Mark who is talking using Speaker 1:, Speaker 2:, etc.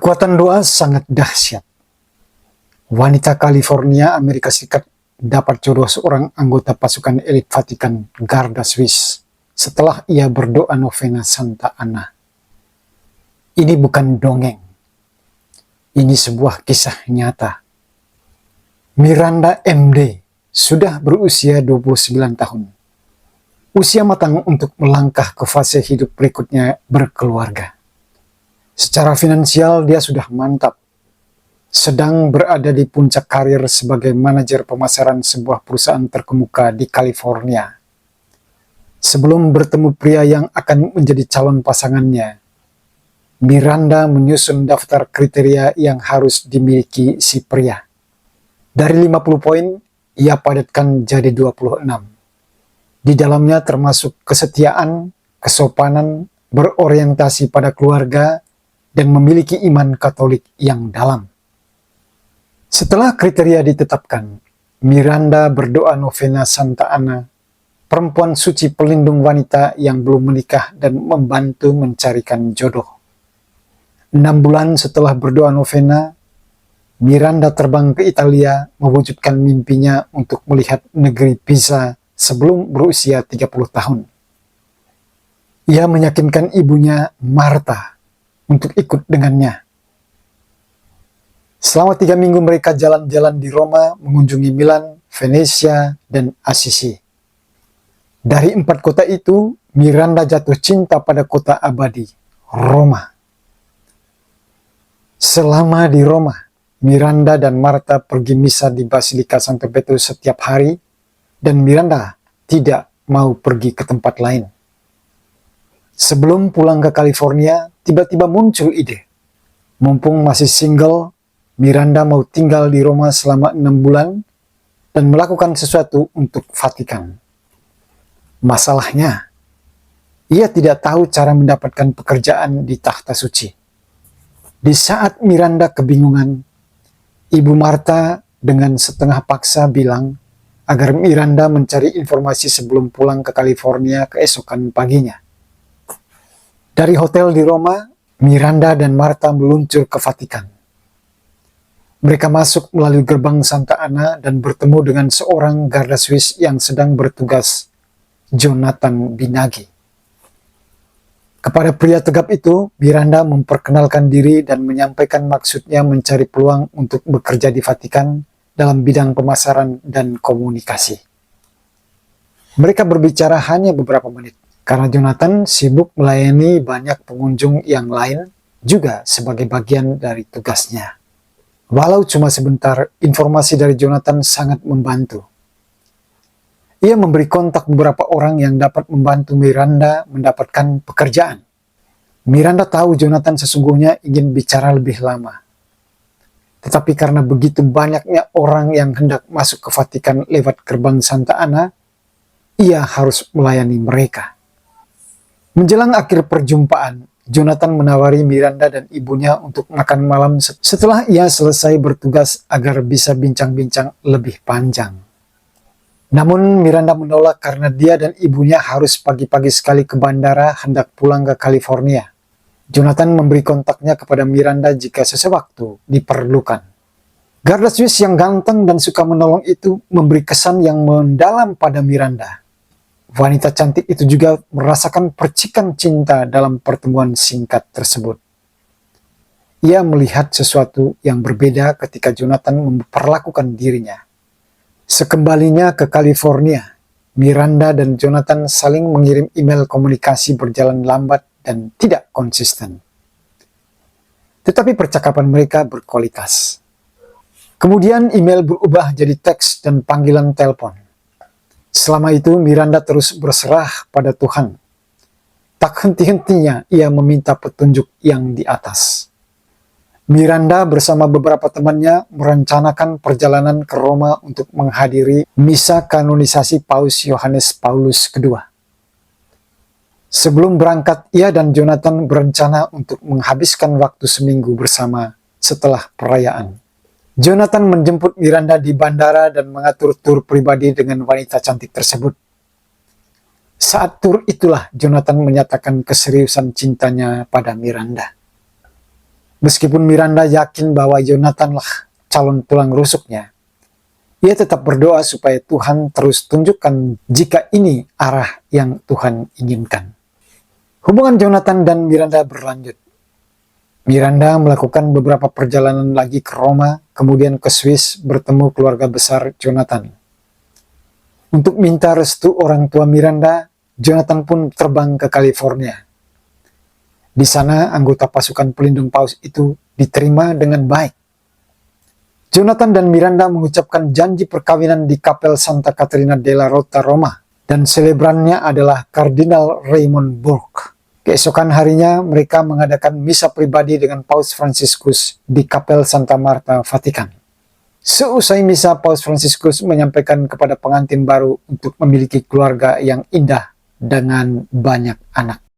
Speaker 1: Kekuatan doa sangat dahsyat. Wanita California, Amerika Serikat dapat jodoh seorang anggota pasukan elit Vatikan Garda Swiss setelah ia berdoa novena Santa Ana. Ini bukan dongeng. Ini sebuah kisah nyata. Miranda MD sudah berusia 29 tahun. Usia matang untuk melangkah ke fase hidup berikutnya berkeluarga. Secara finansial dia sudah mantap. Sedang berada di puncak karir sebagai manajer pemasaran sebuah perusahaan terkemuka di California. Sebelum bertemu pria yang akan menjadi calon pasangannya, Miranda menyusun daftar kriteria yang harus dimiliki si pria. Dari 50 poin, ia padatkan jadi 26. Di dalamnya termasuk kesetiaan, kesopanan, berorientasi pada keluarga, dan memiliki iman Katolik yang dalam. Setelah kriteria ditetapkan, Miranda berdoa novena Santa Ana, perempuan suci pelindung wanita yang belum menikah dan membantu mencarikan jodoh. 6 bulan setelah berdoa novena, Miranda terbang ke Italia mewujudkan mimpinya untuk melihat negeri Pisa sebelum berusia 30 tahun. Ia meyakinkan ibunya, Marta, untuk ikut dengannya. Selama 3 minggu mereka jalan-jalan di Roma, mengunjungi Milan, Venesia, dan Assisi. Dari 4 kota itu, Miranda jatuh cinta pada kota abadi, Roma. Selama di Roma, Miranda dan Marta pergi misa di Basilika Santo Petrus setiap hari, dan Miranda tidak mau pergi ke tempat lain. Sebelum pulang ke California, tiba-tiba muncul ide. Mumpung masih single, Miranda mau tinggal di Roma selama 6 bulan dan melakukan sesuatu untuk Vatikan. Masalahnya, ia tidak tahu cara mendapatkan pekerjaan di Tahta Suci. Di saat Miranda kebingungan, Ibu Marta dengan setengah paksa bilang agar Miranda mencari informasi sebelum pulang ke California keesokan paginya. Dari hotel di Roma, Miranda dan Marta meluncur ke Vatikan. Mereka masuk melalui gerbang Santa Ana dan bertemu dengan seorang Garda Swiss yang sedang bertugas, Jonathan Binagi. Kepada pria tegap itu, Miranda memperkenalkan diri dan menyampaikan maksudnya mencari peluang untuk bekerja di Vatikan dalam bidang pemasaran dan komunikasi. Mereka berbicara hanya beberapa menit, karena Jonathan sibuk melayani banyak pengunjung yang lain juga sebagai bagian dari tugasnya. Walau cuma sebentar, informasi dari Jonathan sangat membantu. Ia memberi kontak beberapa orang yang dapat membantu Miranda mendapatkan pekerjaan. Miranda tahu Jonathan sesungguhnya ingin bicara lebih lama. Tetapi karena begitu banyaknya orang yang hendak masuk ke Vatikan lewat gerbang Santa Ana, ia harus melayani mereka. Menjelang akhir perjumpaan, Jonathan menawari Miranda dan ibunya untuk makan malam setelah ia selesai bertugas agar bisa bincang-bincang lebih panjang. Namun Miranda menolak karena dia dan ibunya harus pagi-pagi sekali ke bandara hendak pulang ke California. Jonathan memberi kontaknya kepada Miranda jika sesewaktu diperlukan. Garda Swiss yang ganteng dan suka menolong itu memberi kesan yang mendalam pada Miranda. Wanita cantik itu juga merasakan percikan cinta dalam pertemuan singkat tersebut. Ia melihat sesuatu yang berbeda ketika Jonathan memperlakukan dirinya. Sekembalinya ke California, Miranda dan Jonathan saling mengirim email komunikasi berjalan lambat dan tidak konsisten. Tetapi percakapan mereka berkualitas. Kemudian email berubah jadi teks dan panggilan telepon. Selama itu Miranda terus berserah pada Tuhan. Tak henti-hentinya ia meminta petunjuk yang di atas. Miranda bersama beberapa temannya merencanakan perjalanan ke Roma untuk menghadiri misa kanonisasi Paus Yohanes Paulus II. Sebelum berangkat, ia dan Jonathan berencana untuk menghabiskan waktu seminggu bersama setelah perayaan. Jonathan menjemput Miranda di bandara dan mengatur tur pribadi dengan wanita cantik tersebut. Saat tur itulah Jonathan menyatakan keseriusan cintanya pada Miranda. Meskipun Miranda yakin bahwa Jonathanlah calon tulang rusuknya, ia tetap berdoa supaya Tuhan terus tunjukkan jika ini arah yang Tuhan inginkan. Hubungan Jonathan dan Miranda berlanjut. Miranda melakukan beberapa perjalanan lagi ke Roma, kemudian ke Swiss bertemu keluarga besar Jonathan. Untuk minta restu orang tua Miranda, Jonathan pun terbang ke California. Di sana, anggota pasukan pelindung paus itu diterima dengan baik. Jonathan dan Miranda mengucapkan janji perkawinan di Kapel Santa Caterina della Rota, Roma, dan selebrannya adalah Kardinal Raymond Burke. Keesokan harinya, mereka mengadakan misa pribadi dengan Paus Fransiskus di Kapel Santa Marta, Vatikan. Seusai misa, Paus Fransiskus menyampaikan kepada pengantin baru untuk memiliki keluarga yang indah dengan banyak anak.